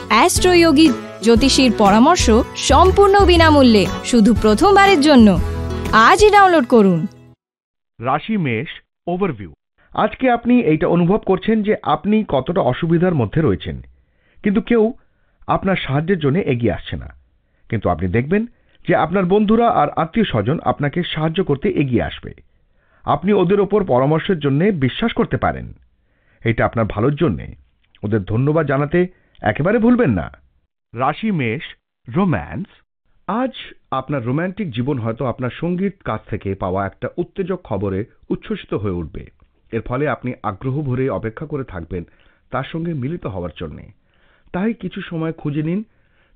অ্যাস্ট্রোয়োগী জ্যোতিষীর পরামর্শ সম্পূর্ণ বিনামূল্যে শুধু প্রথমবারের জন্য আজই ডাউনলোড করুন। রাশি মেষ ওভারভিউ। আজকে আপনি এইটা অনুভব করছেন যে আপনি কতটা অসুবিধার মধ্যে রয়েছেন, কিন্তু কেউ আপনার সাহায্যের জন্য এগিয়ে আসছে না। কিন্তু আপনি দেখবেন যে আপনার বন্ধুরা আর আত্মীয় স্বজন আপনাকে সাহায্য করতে এগিয়ে আসবে। আপনি ওদের ওপর পরামর্শের জন্য বিশ্বাস করতে পারেন। এটা আপনার ভালোর জন্যে। ওদের ধন্যবাদ জানাতে একেবারে ভুলবেন না। রাশি মেষ রোম্যান্স। আজ আপনার রোম্যান্টিক জীবন হয়তো আপনার সঙ্গীর কাছ থেকে পাওয়া একটা উত্তেজক খবরে উচ্ছ্বসিত হয়ে উঠবে। এর ফলে আপনি আগ্রহ ভরে অপেক্ষা করে থাকবেন তার সঙ্গে মিলিত হওয়ার জন্যে। তাই কিছু সময় খুঁজে নিন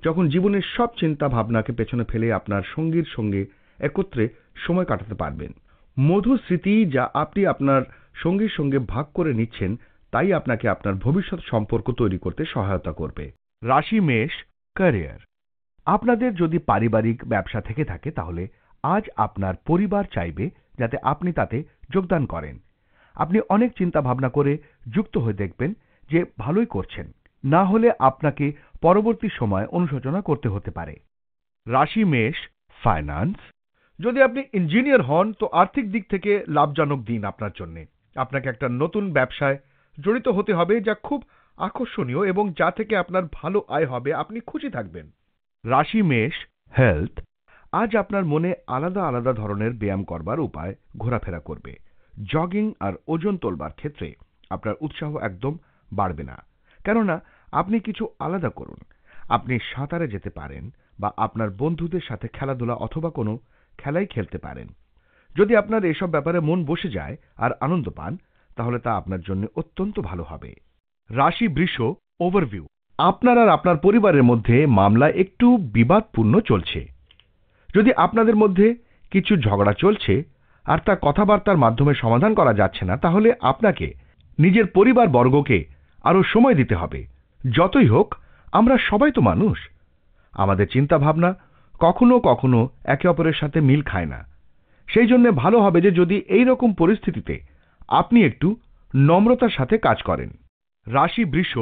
যখন জীবনের সব চিন্তা ভাবনাকে পেছনে ফেলে আপনার সঙ্গীর সঙ্গে একত্রে সময় কাটাতে পারবেন। মধুর স্মৃতি যা আপনি আপনার সঙ্গীর সঙ্গে ভাগ করে নিচ্ছেন তাই আপনাকে আপনার ভবিষ্যৎ সম্পর্ক তৈরি করতে সহায়তা করবে। রাশি মেষ ক্যারিয়ার। আপনাদের যদি পারিবারিক ব্যবসা থেকে থাকে তাহলে আজ আপনার পরিবার চাইবে যাতে আপনি তাতে যোগদান করেন। আপনি অনেক চিন্তা ভাবনা করে যুক্ত হয়ে দেখবেন যে ভালোই করছেন, না হলে আপনাকে পরবর্তী সময় অনুশোচনা করতে হতে পারে। রাশি মেষ ফাইন্যান্স। যদি আপনি ইঞ্জিনিয়ার হন তো আর্থিক দিক থেকে লাভজনক দিন আপনার জন্য। আপনাকে একটা নতুন ব্যবসায় জড়িত হতে হবে যা খুব আকর্ষণীয় এবং যা থেকে আপনার ভালো আয় হবে, আপনি খুশি থাকবেন। রাশি মেষ হেলথ। আজ আপনার মনে আলাদা আলাদা ধরনের ব্যায়াম করবার উপায় ঘোরাফেরা করবে। জগিং আর ওজন তোলবার ক্ষেত্রে আপনার উৎসাহ একদম বাড়বে না, কেননা আপনি কিছু আলাদা করুন। আপনি সাঁতারে যেতে পারেন বা আপনার বন্ধুদের সাথে খেলাধুলা অথবা কোনো খেলাই খেলতে পারেন। যদি আপনার এসব ব্যাপারে মন বসে যায় আর আনন্দ পান তাহলে তা আপনার জন্য অত্যন্ত ভালো হবে। রাশি বৃষ ওভারভিউ। আপনার আর আপনার পরিবারের মধ্যে মামলা একটু বিবাদপূর্ণ চলছে। যদি আপনাদের মধ্যে কিছু ঝগড়া চলছে আর তা কথাবার্তার মাধ্যমে সমাধান করা যাচ্ছে না তাহলে আপনাকে নিজের পরিবার বর্গকে আরো সময় দিতে হবে। যতই হোক আমরা সবাই তো মানুষ, আমাদের চিন্তা ভাবনা কখনো কখনো একে অপরের সাথে মিল খায় না। সেই জন্য ভালো হবে যে যদি এই রকম পরিস্থিতিতে আপনি একটু নম্রতার সাথে কাজ করেন। রাশি বৃষ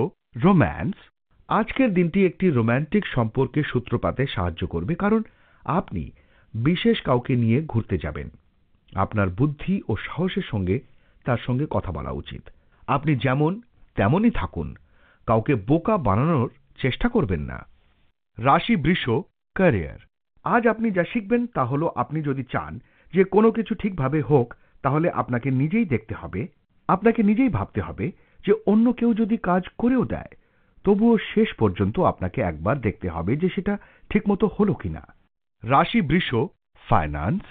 রোম্যান্স। আজকের দিনটি একটি রোম্যান্টিক সম্পর্কের সূত্রপাতে সাহায্য করবে, কারণ আপনি বিশেষ কাউকে নিয়ে ঘুরতে যাবেন। আপনার বুদ্ধি ও সাহসের সঙ্গে তার সঙ্গে কথা বলা উচিত। আপনি যেমন তেমনই থাকুন, কাউকে বোকা বানানোর চেষ্টা করবেন না। রাশি বৃষ ক্যারিয়ার। আজ আপনি যা শিখবেন তা হলো আপনি যদি চান যে কোনো কিছু ঠিকভাবে হোক তাহলে আপনাকে নিজেই দেখতে হবে, আপনাকে নিজেই ভাবতে হবে যে অন্য কেউ যদি কাজ করেও দেয় তবুও শেষ পর্যন্ত আপনাকে একবার দেখতে হবে যে সেটা ঠিকমতো হলো কিনা। রাশি বৃষ ফাইন্যান্স।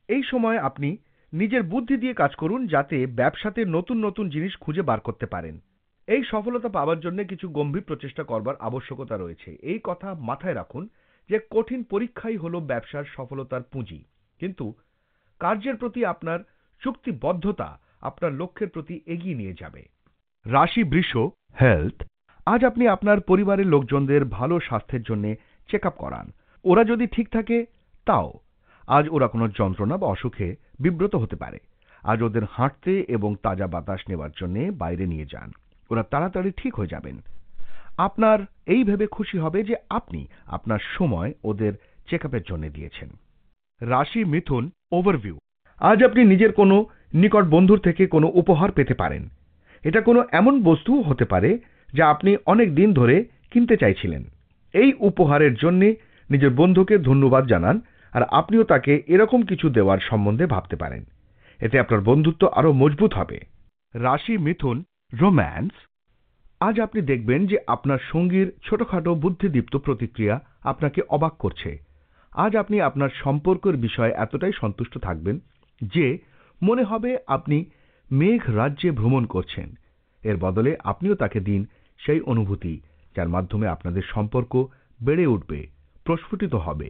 এই সময় আপনি নিজের বুদ্ধি দিয়ে কাজ করুন যাতে ব্যবসাতে নতুন নতুন জিনিস খুঁজে বার করতে পারেন। এই সফলতা পাওয়ার জন্য কিছু গম্ভীর প্রচেষ্টা করবার আবশ্যকতা রয়েছে। এই কথা মাথায় রাখুন যে কঠিন পরীক্ষাই হলো ব্যবসার সফলতার পুঁজি, কিন্তু কার্যের প্রতি আপনার চুক্তিবদ্ধতা আপনার লক্ষ্যের প্রতি এগিয়ে নিয়ে যাবে। রাশি বৃষ হেলথ। আজ আপনি আপনার পরিবারের লোকজনদের ভালো স্বাস্থ্যের জন্য চেক আপ করান। ওরা যদি ঠিক থাকে তাও আজ ওরা কোনো যন্ত্রণা বা অসুখে বিব্রত হতে পারে। আজ ওদের হাঁটতে এবং তাজা বাতাস নেওয়ার জন্য বাইরে নিয়ে যান, ওরা তাড়াতাড়ি ঠিক হয়ে যাবেন। আপনার এই ভেবে খুশি হবে যে আপনি আপনার সময় ওদের চেক আপের জন্য দিয়েছেন। রাশি মিথুন ওভারভিউ। আজ আপনি নিজের কোনো নিকট বন্ধুর থেকে কোনো উপহার পেতে পারেন। এটা কোনো এমন বস্তুও হতে পারে যা আপনি অনেক দিন ধরে কিনতে চাইছিলেন। এই উপহারের জন্য নিজের বন্ধুকে ধন্যবাদ জানান আর আপনিও তাকে এরকম কিছু দেওয়ার সম্বন্ধে ভাবতে পারেন। এতে আপনার বন্ধুত্ব আরো মজবুত হবে। রাশি মিথুন রোম্যান্স। আজ আপনি দেখবেন যে আপনার সঙ্গীর ছোটখাটো বুদ্ধিদীপ্ত প্রতিক্রিয়া আপনাকে অবাক করছে। আজ আপনি আপনার সম্পর্কের বিষয়ে এতটাই সন্তুষ্ট থাকবেন যে মনে হবে আপনি মেঘ রাজ্যে ভ্রমণ করছেন। এর বদলে আপনিও তাকে দিন সেই অনুভূতি যার মাধ্যমে আপনাদের সম্পর্ক বেড়ে উঠবে, প্রস্ফুটিত হবে।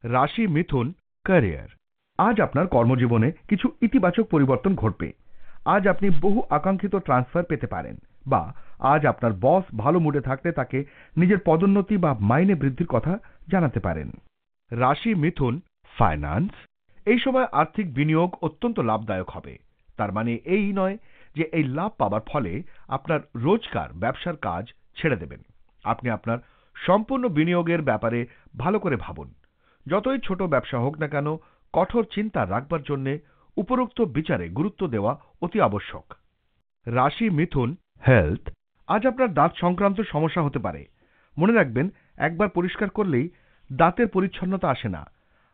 রাশি মিথুন ক্যারিয়ার। আজ আপনার কর্মজীবনে কিছু ইতিবাচক পরিবর্তন ঘটবে। আজ আপনি বহু আকাঙ্ক্ষিত ট্রান্সফার পেতে পারেন, বা আজ আপনার বস ভালো মুডে থাকলে তাকে নিজের পদোন্নতি বা মাইনে বৃদ্ধির কথা জানাতে পারেন। রাশি মিথুন ফাইন্যান্স। এই সময় আর্থিক বিনিয়োগ অত্যন্ত লাভদায়ক হবে। তার মানে এই নয় যে এই লাভ পাবার ফলে আপনার রোজকার ব্যবসার কাজ ছেড়ে দেবেন। আপনি আপনার সম্পূর্ণ বিনিয়োগের ব্যাপারে ভালো করে ভাবুন। যতই ছোট ব্যবসা হোক না কেন, কঠোর চিন্তা রাখবার জন্য উপরোক্ত বিচারে গুরুত্ব দেওয়া অতি আবশ্যক। রাশি মিথুন, হেলথ। আজ আপনার দাঁত সংক্রান্ত সমস্যা হতে পারে। মনে রাখবেন, একবার পরিষ্কার করলেই দাঁতের পরিচ্ছন্নতা আসে না।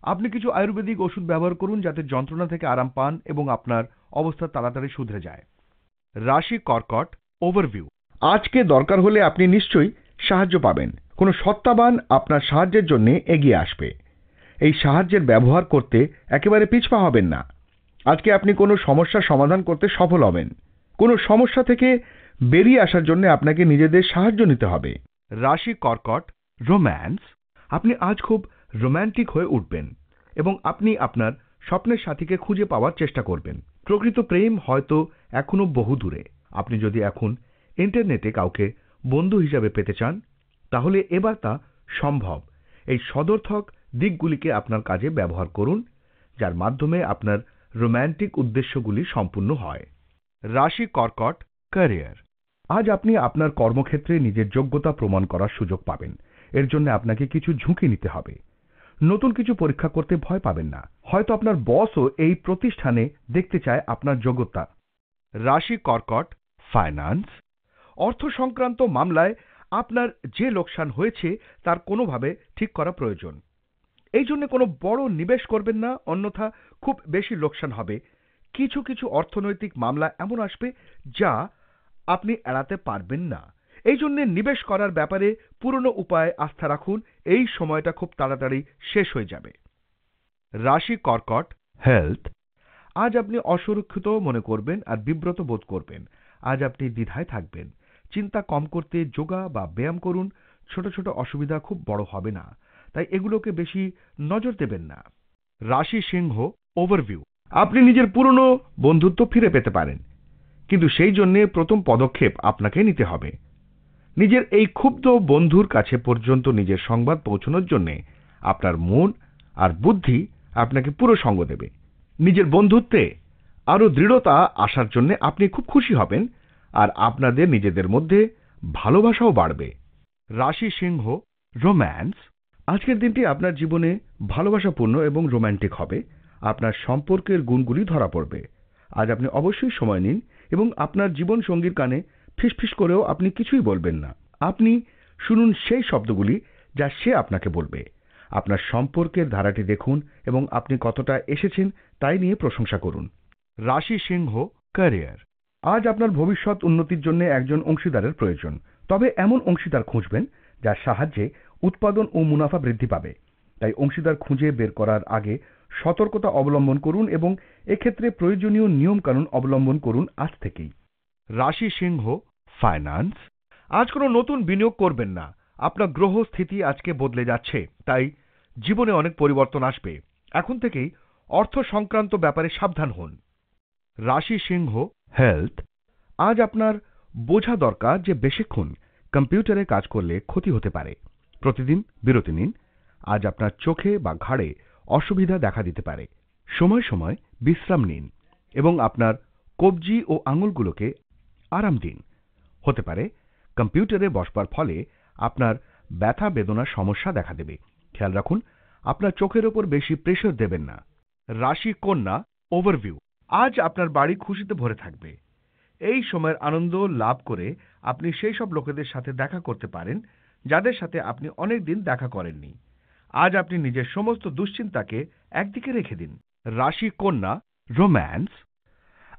আপনি কিছু আয়ুর্বেদিক ওষুধ ব্যবহার করুন যাতে যন্ত্রণা থেকে আরাম পান এবং আপনার অবস্থা তাড়াতাড়ি শুধরে যায়। রাশি কর্কট, ওভারভিউ। আজকে দরকার হলে আপনি নিশ্চয়ই সাহায্য পাবেন। কোনো সত্তাবান আপনার সাহায্যের জন্য এগিয়ে আসবে। এই সাহায্যের ব্যবহার করতে একেবারে পিছপা হবেন না। আজকে আপনি কোনো সমস্যার সমাধান করতে সফল হবেন। কোনো সমস্যা থেকে বেরিয়ে আসার জন্য আপনাকে নিজেদের সাহায্য নিতে হবে। রাশি কর্কট, রোম্যান্স। আপনি আজ খুব রোম্যান্টিক হয়ে উঠবেন এবং আপনি আপনার স্বপ্নের সাথীকে খুঁজে পাওয়ার চেষ্টা করবেন। প্রকৃত প্রেম হয়তো এখনো বহু দূরে। আপনি যদি এখন ইন্টারনেটে কাউকে বন্ধু হিসাবে পেতে চান, তাহলে এবার তা সম্ভব। এই সদর্থক দিকগুলিকে আপনার কাজে ব্যবহার করুন, যার মাধ্যমে আপনার রোম্যান্টিক উদ্দেশ্যগুলি সম্পূর্ণ হয়। রাশি কর্কট, ক্যারিয়ার। আজ আপনি আপনার কর্মক্ষেত্রে নিজের যোগ্যতা প্রমাণ করার সুযোগ পাবেন। এর জন্য আপনাকে কিছু ঝুঁকি নিতে হবে। নতুন কিছু পরীক্ষা করতে ভয় পাবেন না। হয়তো আপনার বসও এই প্রতিষ্ঠানে দেখতে চায় আপনার যোগ্যতা। রাশি কর্কট, ফাইন্যান্স। অর্থ সংক্রান্ত মামলায় আপনার যে লোকসান হয়েছে তার কোনোভাবে ঠিক করা প্রয়োজন। এই জন্য কোনো বড় নিবেশ করবেন না, অন্যথা খুব বেশি লোকসান হবে। কিছু কিছু অর্থনৈতিক মামলা এমন আসবে যা আপনি এড়াতে পারবেন না। এই জন্য নিবেশ করার ব্যাপারে পুরনো উপায়ে আস্থা রাখুন। এই সময়টা খুব তাড়াতাড়ি শেষ হয়ে যাবে। রাশি কর্কট, হেলথ। আজ আপনি অসুরক্ষিত মনে করবেন আর বিব্রত বোধ করবেন। আজ আপনি দ্বিধায় থাকবেন। চিন্তা কম করতে যোগা বা ব্যায়াম করুন। ছোট ছোট অসুবিধা খুব বড় হবে না, তাই এগুলোকে বেশি নজর দেবেন না। রাশি সিংহ, ওভারভিউ। আপনি নিজের পুরনো বন্ধুত্ব ফিরে পেতে পারেন, কিন্তু সেই জন্য প্রথম পদক্ষেপ আপনাকে নিতে হবে। নিজের এই ক্ষুব্ধ বন্ধুর কাছে পর্যন্ত নিজের সংবাদ পৌঁছানোর জন্য আপনার মন আর বুদ্ধি আপনাকে পুরো সঙ্গ দেবে। নিজের বন্ধুত্বে আরো দৃঢ়তা আসার জন্য আপনি খুব খুশি হবেন আর আপনাদের নিজেদের মধ্যে ভালোবাসাও বাড়বে। রাশি সিংহ, রোম্যান্স। আজকের দিনটি আপনার জীবনে ভালোবাসাপূর্ণ এবং রোম্যান্টিক হবে। আপনার সম্পর্কের গুণগুলি ধরা পড়বে। আজ আপনি অবশ্যই সময় নিন এবং আপনার জীবন সঙ্গীর কানে ফিসফিস করেও আপনি কিছুই বলবেন না। আপনি শুনুন সেই শব্দগুলি যা সে আপনাকে বলবে। আপনার সম্পর্কের ধারাটি দেখুন এবং আপনি কতটা এসেছেন তাই নিয়ে প্রশংসা করুন। রাশি সিংহ, ক্যারিয়ার। আজ আপনার ভবিষ্যৎ উন্নতির জন্য একজন অংশীদারের প্রয়োজন। তবে এমন অংশীদার খুঁজবেন যার সাহায্যে উৎপাদন ও মুনাফা বৃদ্ধি পাবে। তাই অংশীদার খুঁজে বের করার আগে সতর্কতা অবলম্বন করুন এবং এক্ষেত্রে প্রয়োজনীয় নিয়মকানুন অবলম্বন করুন আজ থেকেই। রাশি সিংহ, ফাইন্যান্স। আজ কোনো নতুন বিনিয়োগ করবেন না। আপনার গ্রহ স্থিতি আজকে বদলে যাচ্ছে, তাই জীবনে অনেক পরিবর্তন আসবে। এখন থেকেই অর্থ সংক্রান্ত ব্যাপারে সাবধান হন। রাশি সিংহ, হেলথ। আজ আপনার বোঝা দরকার যে বেশিক্ষণ কম্পিউটারে কাজ করলে ক্ষতি হতে পারে। প্রতিদিন বিরতি নিন। আজ আপনার চোখে বা ঘাড়ে অসুবিধা দেখা দিতে পারে। সময় সময় বিশ্রাম নিন এবং আপনার কবজি ও আঙুলগুলোকে আরাম দিন। হতে পারে কম্পিউটারে বসবার ফলে আপনার ব্যথা বেদনার সমস্যা দেখা দেবে। খেয়াল রাখুন আপনার চোখের ওপর বেশি প্রেসার দেবেন না। রাশি কন্যা, ওভারভিউ। আজ আপনার বাড়ি খুশিতে ভরে থাকবে। এই সময়ের আনন্দ লাভ করে আপনি সেই সব লোকেদের সাথে দেখা করতে পারেন যাদের সাথে আপনি অনেক দিন দেখা করেননি। আজ আপনি নিজের সমস্ত দুশ্চিন্তাকে একদিকে রেখে দিন। রাশি কন্যা, রোম্যান্স।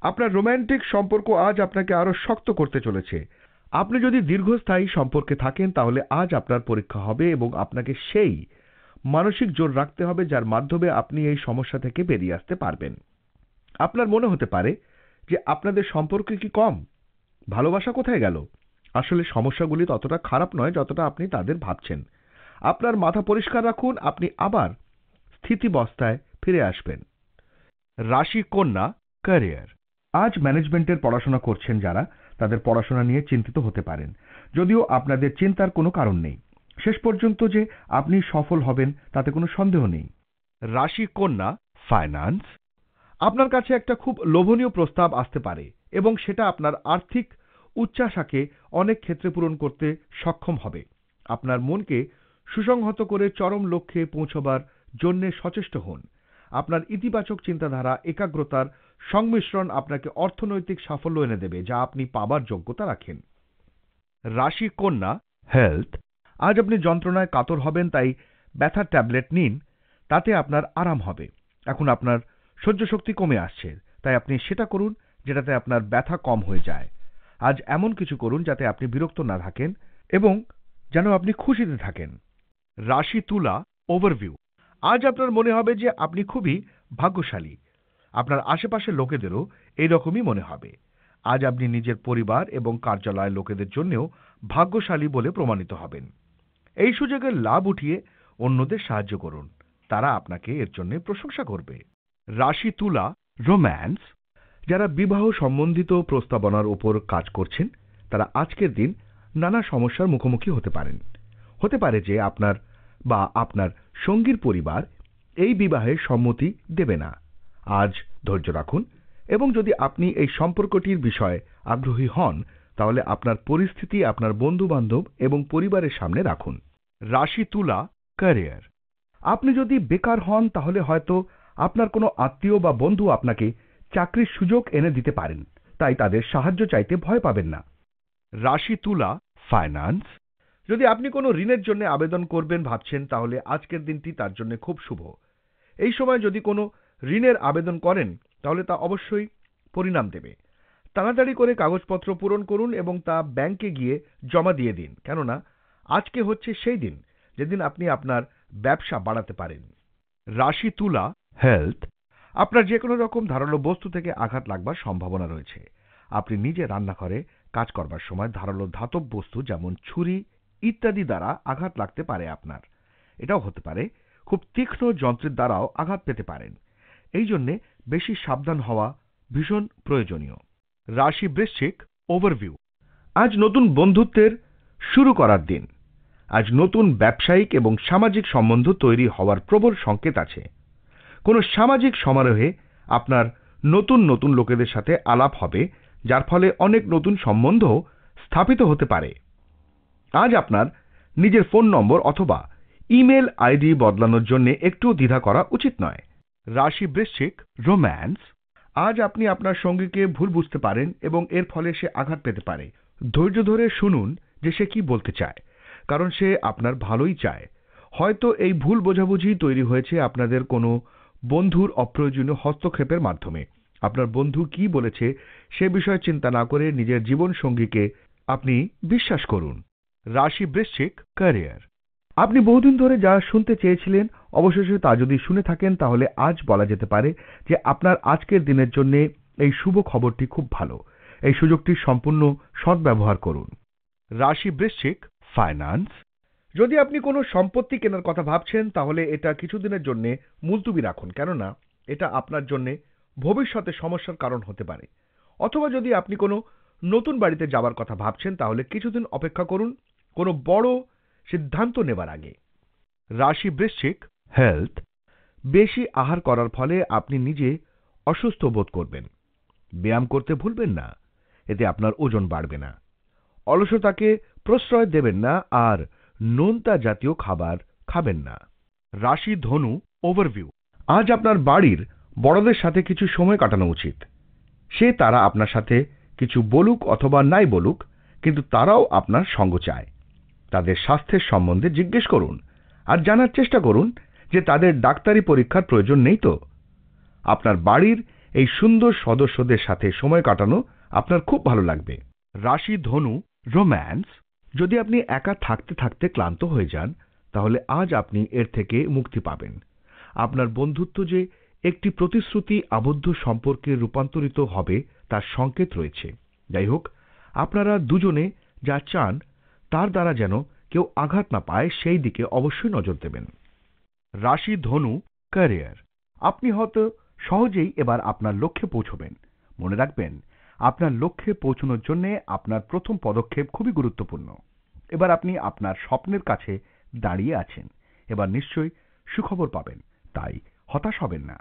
আপনার রোম্যান্টিক সম্পর্ক আজ আপনাকে আরো শক্ত করতে চলেছে। আপনি যদি দীর্ঘস্থায়ী সম্পর্কে থাকেন তাহলে আজ আপনার পরীক্ষা হবে এবং আপনাকে সেই মানসিক জোর রাখতে হবে যার মাধ্যমে আপনি এই সমস্যা থেকে বেরিয়ে আসতে পারবেন। আপনার মনে হতে পারে যে আপনাদের সম্পর্কে কি কম, ভালোবাসা কোথায় গেল? আসলে সমস্যাগুলি ততটা খারাপ নয় যতটা আপনি তাদের ভাবছেন। আপনার মাথা পরিষ্কার রাখুন, আপনি আবার স্থিতিবস্থায় ফিরে আসবেন। রাশি কন্যা, ক্যারিয়ার। আজ ম্যানেজমেন্টের পড়াশোনা করছেন যারা, তাদের পড়াশোনা নিয়ে চিন্তিত হতে পারেন, যদিও আপনাদের চিন্তার কোনো কারণ নেই। শেষ পর্যন্ত যে আপনি সফল হবেন তাতে কোনো সন্দেহ নেই। রাশি কন্যা, ফাইন্যান্স। আপনার কাছে একটা খুব লোভনীয় প্রস্তাব আসতে পারে এবং সেটা আপনার আর্থিক উচ্চাশাকে অনেক ক্ষেত্রে পূরণ করতে সক্ষম হবে। আপনার মনকে সুসংহত করে চরম লক্ষ্যে পৌঁছবার জন্য সচেষ্ট হন। আপনার ইতিবাচক চিন্তাধারা একাগ্রতার সংমিশ্রণ আপনাকে অর্থনৈতিক সাফল্য এনে দেবে, যা আপনি পাবার যোগ্যতা রাখেন। রাশি কন্যা, হেলথ। আজ আপনি যন্ত্রণায় কাতর হবেন, তাই ব্যথার ট্যাবলেট নিন, তাতে আপনার আরাম হবে। এখন আপনার সহ্য শক্তি কমে আসছে, তাই আপনি সেটা করুন যেটাতে আপনার ব্যথা কম হয়ে যায়। আজ এমন কিছু করুন যাতে আপনি বিরক্ত না থাকেন এবং যেন আপনি খুশিতে থাকেন। রাশি তুলা, ওভারভিউ। আজ আপনার মনে হবে যে আপনি খুবই ভাগ্যশালী। আপনার আশেপাশের লোকেদেরও এইরকমই মনে হবে। আজ আপনি নিজের পরিবার এবং কার্যালয়ের লোকেদের জন্যও ভাগ্যশালী বলে প্রমাণিত হবেন। এই সুযোগের লাভ উঠিয়ে অন্যদের সাহায্য করুন, তারা আপনাকে এর জন্য প্রশংসা করবে। রাশি তুলা, রোম্যান্স। যারা বিবাহ সম্বন্ধিত প্রস্তাবনার উপর কাজ করছেন, তারা আজকের দিন নানা সমস্যার মুখোমুখি হতে পারেন। হতে পারে যে আপনার বা আপনার সঙ্গীর পরিবার এই বিবাহে সম্মতি দেবে না। আজ ধৈর্য রাখুন এবং যদি আপনি এই সম্পর্কটির বিষয়ে আগ্রহী হন, তাহলে আপনার পরিস্থিতি আপনার বন্ধু-বান্ধব এবং পরিবারের সামনে রাখুন। রাশি তুলা, ক্যারিয়ার। আপনি যদি বেকার হন, তাহলে হয়তো আপনার কোনো আত্মীয় বা বন্ধু আপনাকে চাকরির সুযোগ এনে দিতে পারেন, তাই তাদের সাহায্য চাইতে ভয় পাবেন না। রাশি তুলা, ফাইন্যান্স। যদি আপনি কোনো ঋণের জন্য আবেদন করবেন ভাবছেন, তাহলে আজকের দিনটি তার জন্য খুব শুভ। এই সময় যদি কোনো ঋণের আবেদন করেন, তাহলে তা অবশ্যই পরিণাম দেবে। তাড়াতাড়ি করে কাগজপত্র পূরণ করুন এবং তা ব্যাংকে গিয়ে জমা দিয়ে দিন, কেননা আজকে হচ্ছে সেই দিন যেদিন আপনি আপনার ব্যবসা বাড়াতে পারেন। রাশি তুলা, হেলথ। আপনার যে কোনো রকম ধারালো বস্তু থেকে আঘাত লাগবার সম্ভাবনা রয়েছে। আপনি নিজে রান্নাঘরে কাজ করবার সময় ধারালো ধাতব বস্তু যেমন ছুরি ইত্যাদি দ্বারা আঘাত লাগতে পারে আপনার। এটাও হতে পারে খুব তীক্ষ্ণ যন্ত্রের দ্বারাও আঘাত পেতে পারেন। এই জন্যে বেশি সাবধান হওয়া ভীষণ প্রয়োজনীয়। রাশি বৃশ্চিক, ওভারভিউ। আজ নতুন বন্ধুত্বের শুরু করার দিন। আজ নতুন ব্যবসায়িক এবং সামাজিক সম্বন্ধ তৈরি হওয়ার প্রবল সংকেত আছে। কোনো সামাজিক সমারোহে আপনার নতুন নতুন লোকেদের সাথে আলাপ হবে, যার ফলে অনেক নতুন সম্বন্ধ স্থাপিত হতে পারে। আজ আপনার নিজের ফোন নম্বর অথবা ইমেল আইডি বদলানোর জন্য একটু দ্বিধা করা উচিত নয়। রাশি বৃশ্চিক, রোম্যান্স। আজ আপনি আপনার সঙ্গীকে ভুল বুঝতে পারেন এবং এর ফলে সে আঘাত পেতে পারে। ধৈর্য ধরে শুনুন যে সে কি বলতে চায়, কারণ সে আপনার ভালোই চায়। হয়তো এই ভুল বোঝাবুঝি তৈরি হয়েছে আপনাদের কোনো বন্ধুর অপ্রয়োজনীয় হস্তক্ষেপের মাধ্যমে। আপনার বন্ধু কি বলেছে সে বিষয়ে চিন্তা না করে নিজের জীবন সঙ্গীকে আপনি বিশ্বাস করুন। রাশি বৃশ্চিক, ক্যারিয়ার। আপনি বহুদিন ধরে যা শুনতে চেয়েছিলেন, অবশেষে তা যদি শুনে থাকেন, তাহলে আজ বলা যেতে পারে যে আপনার আজকের দিনের জন্য এই শুভ খবরটি খুব ভালো। এই সুযোগটির সম্পূর্ণ সদ্ব্যবহার করুন। রাশি বৃশ্চিক, ফাইন্যান্স। যদি আপনি কোনো সম্পত্তি কেনার কথা ভাবছেন, তাহলে এটা কিছুদিনের জন্য মুলতুবি রাখুন, কেননা এটা আপনার জন্য ভবিষ্যতে সমস্যার কারণ হতে পারে। অথবা যদি আপনি কোনো নতুন বাড়িতে যাবার কথা ভাবছেন, তাহলে কিছুদিন অপেক্ষা করুন কোনো বড় সিদ্ধান্ত নেবার আগে। রাশি বৃশ্চিক, হেলথ। বেশি আহার করার ফলে আপনি নিজে অসুস্থ বোধ করবেন। ব্যায়াম করতে ভুলবেন না, এতে আপনার ওজন বাড়বে না। অলসতাকে প্রশ্রয় দেবেন না আর নোনতা জাতীয় খাবার খাবেন না। রাশি ধনু, ওভারভিউ। আজ আপনার বাড়ির বড়দের সাথে কিছু সময় কাটানো উচিত। তারা আপনার সাথে কিছু বলুক অথবা নাই বলুক, কিন্তু তারাও আপনার সঙ্গ চায়। তাদের স্বাস্থ্যের সম্বন্ধে জিজ্ঞেস করুন আর জানার চেষ্টা করুন যে তাদের ডাক্তারি পরীক্ষার প্রয়োজন নেই তো। আপনার বাড়ির এই সুন্দর সদস্যদের সাথে সময় কাটানো আপনার খুব ভালো লাগবে। রাশি ধনু, রোম্যান্স। যদি আপনি একা থাকতে থাকতে ক্লান্ত হয়ে যান, তাহলে আজ আপনি এর থেকে মুক্তি পাবেন। আপনার বন্ধুত্ব যে একটি প্রতিশ্রুতি আবদ্ধ সম্পর্কে রূপান্তরিত হবে তার সংকেত রয়েছে। যাই হোক, আপনারা দুজনে যা চান তার দ্বারা যেন কেউ আঘাত না পায়, সেই দিকে অবশ্যই নজর দেবেন। রাশি ধনু, ক্যারিয়ার। আপনি হয়তো সহজেই এবার আপনার লক্ষ্যে পৌঁছবেন। মনে রাখবেন, আপনার লক্ষ্যে পৌঁছানোর জন্য আপনার প্রথম পদক্ষেপ খুবই গুরুত্বপূর্ণ। এবার আপনি আপনার স্বপ্নের কাছে দাঁড়িয়ে আছেন। এবার নিশ্চয়ই সুখবর পাবেন, তাই হতাশ হবেন না।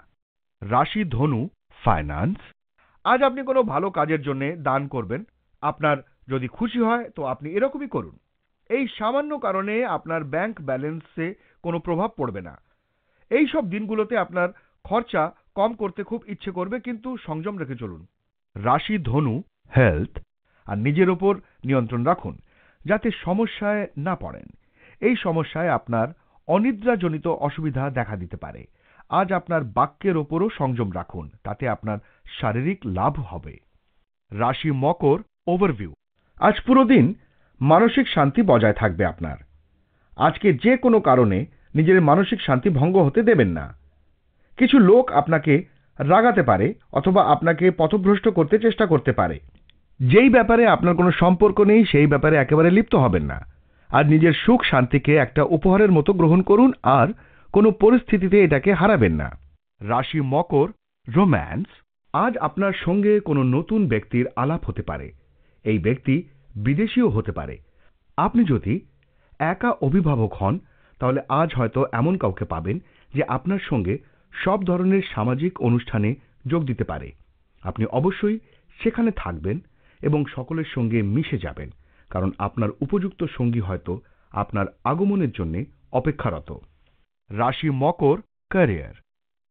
রাশি ধনু, ফাইন্যান্স। আজ আপনি কোনো ভালো কাজের জন্য দান করবেন। আপনার যদি খুশি হয় তো আপনি এরকমই করুন। এই সামান্য কারণে আপনার ব্যাংক ব্যালেন্সে কোনো প্রভাব পড়বে না। এই সব দিনগুলোতে আপনার খরচা কম করতে খুব ইচ্ছে করবে, কিন্তু সংযম রেখে চলুন। রাশি ধনু, হেলথ। আর নিজের ওপর নিয়ন্ত্রণ রাখুন যাতে সমস্যায় না পড়েন। এই সমস্যায় আপনার অনিদ্রাজনিত অসুবিধা দেখা দিতে পারে। আজ আপনার বাক্যের ওপরও সংযম রাখুন, তাতে আপনার শারীরিক লাভ হবে। রাশি মকর, ওভারভিউ। আজ পুরো দিন মানসিক শান্তি বজায় থাকবে আপনার। আজকে যে কোনো কারণে নিজের মানসিক শান্তি ভঙ্গ হতে দেবেন না। কিছু লোক আপনাকে রাগাতে পারে অথবা আপনাকে পথভ্রষ্ট করতে চেষ্টা করতে পারে। যেই ব্যাপারে আপনার কোনো সম্পর্ক নেই সেই ব্যাপারে একেবারে লিপ্ত হবেন না। আর নিজের সুখ শান্তিকে একটা উপহারের মতো গ্রহণ করুন, আর কোনো পরিস্থিতিতে এটাকে হারাবেন না। রাশি মকর, রোম্যান্স। আজ আপনার সঙ্গে কোনো নতুন ব্যক্তির আলাপ হতে পারে। এই ব্যক্তি বিদেশীও হতে পারে। আপনি যদি একা অভিভাবক হন তাহলে আজ হয়তো এমন কাউকে পাবেন যে আপনার সঙ্গে সব ধরনের সামাজিক অনুষ্ঠানে যোগ দিতে পারে। আপনি অবশ্যই সেখানে থাকবেন এবং সকলের সঙ্গে মিশে যাবেন, কারণ আপনার উপযুক্ত সঙ্গী হয়তো আপনার আগমনের জন্য অপেক্ষারত। রাশি মকর, ক্যারিয়ার।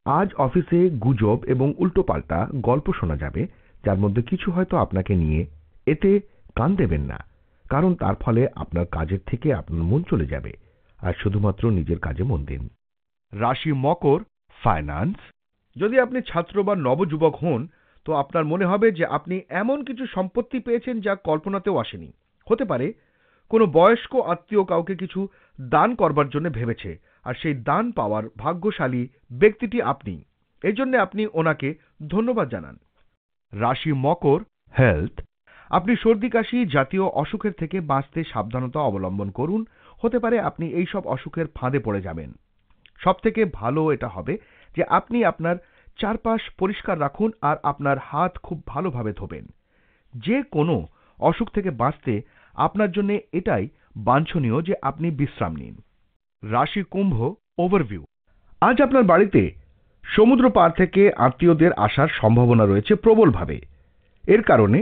আজ অফিসে গুজব এবং উল্টোপাল্টা গল্প শোনা যাবে, যার মধ্যে কিছু হয়তো আপনাকে নিয়ে। এতে কান দেবেন না, কারণ তার ফলে আপনার কাজের থেকে আপনার মন চলে যাবে। আর শুধুমাত্র নিজের কাজে মন দিন। রাশি মকর, ফাইন্যান্স। যদি আপনি ছাত্র বা নবযুবক হন তো আপনার মনে হবে যে আপনি এমন কিছু সম্পত্তি পেয়েছেন যা কল্পনাতেও আসেনি। হতে পারে কোনো বয়স্ক আত্মীয় কাউকে কিছু দান করবার জন্য ভেবেছে, আর সেই দান পাওয়ার ভাগ্যশালী ব্যক্তিটি আপনি। এই জন্য আপনি ওনাকে ধন্যবাদ জানান। রাশি মকর, হেলথ। আপনি সর্দি কাশি জাতীয় অসুখের থেকে বাঁচতে সাবধানতা অবলম্বন করুন। হতে পারে আপনি এই সব অসুখের ফাঁদে পড়ে যাবেন। সবথেকে ভালো এটা হবে যে আপনি আপনার চারপাশ পরিষ্কার রাখুন আর আপনার হাত খুব ভালোভাবে ধোবেন। যে কোনো অসুখ থেকে বাঁচতে আপনার জন্য এটাই বাঞ্ছনীয় যে আপনি বিশ্রাম নিন। রাশি কুম্ভ, ওভারভিউ। আজ আপনার বাড়িতে সমুদ্র পার থেকে আত্মীয়দের আসার সম্ভাবনা রয়েছে প্রবলভাবে। এর কারণে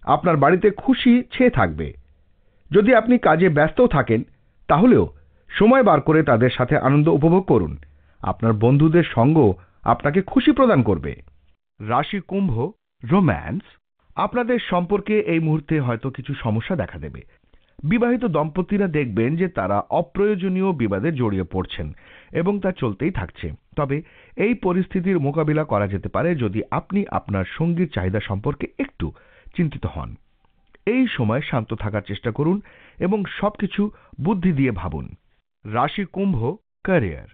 আপনার বাড়িতে খুশি ছেয়ে থাকবে। যদি আপনি কাজে ব্যস্ত থাকেন তাহলেও সময় বার করে তাদের সাথে আনন্দ উপভোগ করুন। আপনার বন্ধুদের সঙ্গ আপনাকে খুশি প্রদান করবে। রাশি কুম্ভ, রোম্যান্স। আপনাদের সম্পর্কে এই মুহূর্তে হয়তো কিছু সমস্যা দেখা দেবে। বিবাহিত দম্পতিরা দেখবেন যে তারা অপ্রয়োজনীয় বিবাদে জড়িয়ে পড়ছেন এবং তা চলতেই থাকছে। তবে এই পরিস্থিতির মোকাবিলা করা যেতে পারে যদি আপনি আপনার সঙ্গীর চাহিদা সম্পর্কে একটু চিন্তিত হন। এই সময় শান্ত থাকার চেষ্টা করুন এবং সবকিছু বুদ্ধি দিয়ে ভাবুন। রাশি কুম্ভ, ক্যারিয়ার।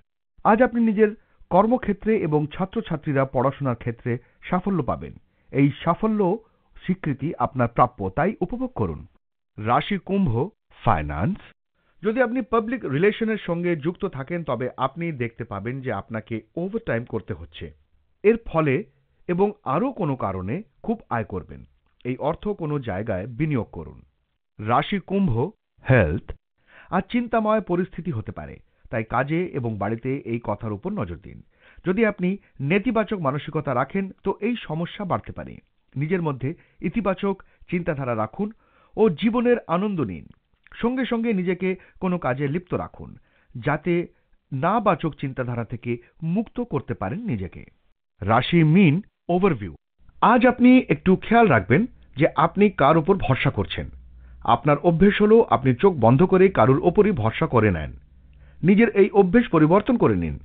আজ আপনি নিজের কর্মক্ষেত্রে এবং ছাত্রছাত্রীরা পড়াশোনার ক্ষেত্রে সাফল্য পাবেন। এই সাফল্য স্বীকৃতি আপনার প্রাপ্য, তাই উপভোগ করুন। রাশি কুম্ভ, ফাইন্যান্স। যদি আপনি পাবলিক রিলেশনের সঙ্গে যুক্ত থাকেন তবে আপনি দেখতে পাবেন যে আপনাকে ওভারটাইম করতে হচ্ছে। এর ফলে এবং আরও কোনো কারণে খুব আয় করবেন। এই অর্থ কোনো জায়গায় বিনিয়োগ করুন। রাশি কুম্ভ, হেলথ। আর চিন্তাময় পরিস্থিতি হতে পারে, তাই কাজে এবং বাড়িতে এই কথার উপর নজর দিন। যদি আপনি নেতিবাচক মানসিকতা রাখেন তো এই সমস্যা বাড়তে পারে। নিজের মধ্যে ইতিবাচক চিন্তাধারা রাখুন ও জীবনের আনন্দ নিন। সঙ্গে সঙ্গে নিজেকে কোনো কাজে লিপ্ত রাখুন, যাতে নাবাচক চিন্তাধারা থেকে মুক্ত করতে পারেন নিজেকে। রাশি মীন, ওভারভিউ। আজ আপনি একটু খেয়াল রাখবেন যে আপনি কার উপর ভরসা করছেন। আপনার অভ্যেস হলো আপনি চোখ বন্ধ করে কারুর ওপরই ভরসা করে নেন। নিজের এই অভ্যেস পরিবর্তন করে নিন,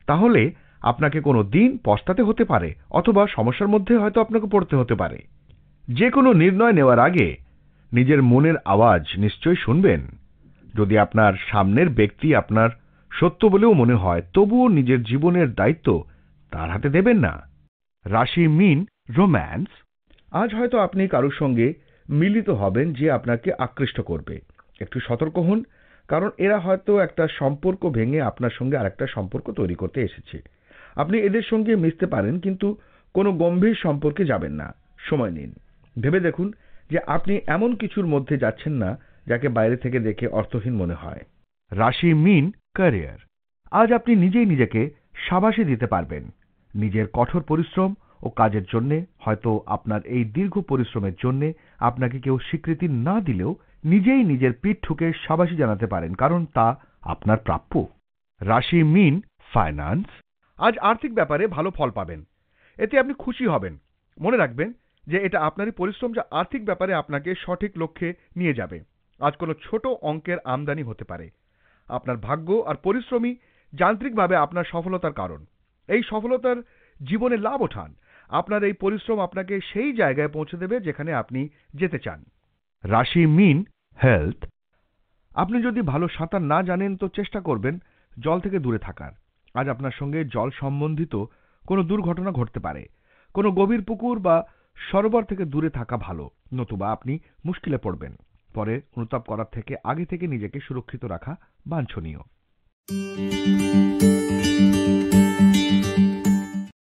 তাহলে আপনাকে কোনো দিন পস্তাতে হতে পারে অথবা সমস্যার মধ্যে হয়তো আপনাকে পড়তে হতে পারে। যে কোনো নির্ণয় নেওয়ার আগে নিজের মনের আওয়াজ নিশ্চয়ই শুনবেন। যদি আপনার সামনের ব্যক্তি আপনার সত্য বলেও মনে হয় তবুও নিজের জীবনের দায়িত্ব তার হাতে দেবেন না। রাশি মীন, রোম্যান্স। আজ হয়তো আপনি কারোর সঙ্গে মিলিত হবেন যে আপনাকে আকৃষ্ট করবে। একটু সতর্ক হন, কারণ এরা হয়তো একটা সম্পর্ক ভেঙে আপনার সঙ্গে আরেকটা সম্পর্ক তৈরি করতে এসেছে। আপনি এদের সঙ্গে মিশতে পারেন কিন্তু কোনো গম্ভীর সম্পর্কে যাবেন না। সময় নিন, ভেবে দেখুন যে আপনি এমন কিছুর মধ্যে যাচ্ছেন না যাকে বাইরে থেকে দেখে অর্থহীন মনে হয়। রাশি মীন, ক্যারিয়ার। আজ আপনি নিজেই নিজেকে শাবাশি দিতে পারবেন। নিজের কঠোর পরিশ্রম ও কাজের জন্য হয়তো আপনার এই দীর্ঘ পরিশ্রমের জন্য আপনাকে কেউ স্বীকৃতি না দিলেও নিজেই নিজের পিঠ ঠুকে শাবাশি জানাতে পারেন, কারণ তা আপনার প্রাপ্য। রাশি মিন ফাইন্যান্স। আজ আর্থিক ব্যাপারে ভালো ফল পাবেন, এতে আপনি খুশি হবেন। মনে রাখবেন যে এটা আপনারই পরিশ্রম যা আর্থিক ব্যাপারে আপনাকে সঠিক লক্ষ্যে নিয়ে যাবে। আজ কোনো ছোট অঙ্কের আমদানি হতে পারে। আপনার ভাগ্য আর পরিশ্রমই যান্ত্রিকভাবে আপনার সফলতার কারণ। এই সফলতার জীবনে লাভ ওঠান। আপনার এই পরিশ্রম আপনাকে সেই জায়গায় পৌঁছে দেবে যেখানে আপনি যেতে চান। রাশি মিন হেলথ। আপনি যদি ভালো সাঁতার না জানেন তো চেষ্টা করবেন জল থেকে দূরে থাকার। আজ আপনার সঙ্গে জল সম্বন্ধিত কোনো দুর্ঘটনা ঘটতে পারে। কোনো গভীর পুকুর বা সরোবর থেকে দূরে থাকা ভালো, নতুবা আপনি মুশকিলে পড়বেন। পরে অনুতাপ করার থেকে আগে থেকে নিজেকে সুরক্ষিত রাখা বাঞ্ছনীয়।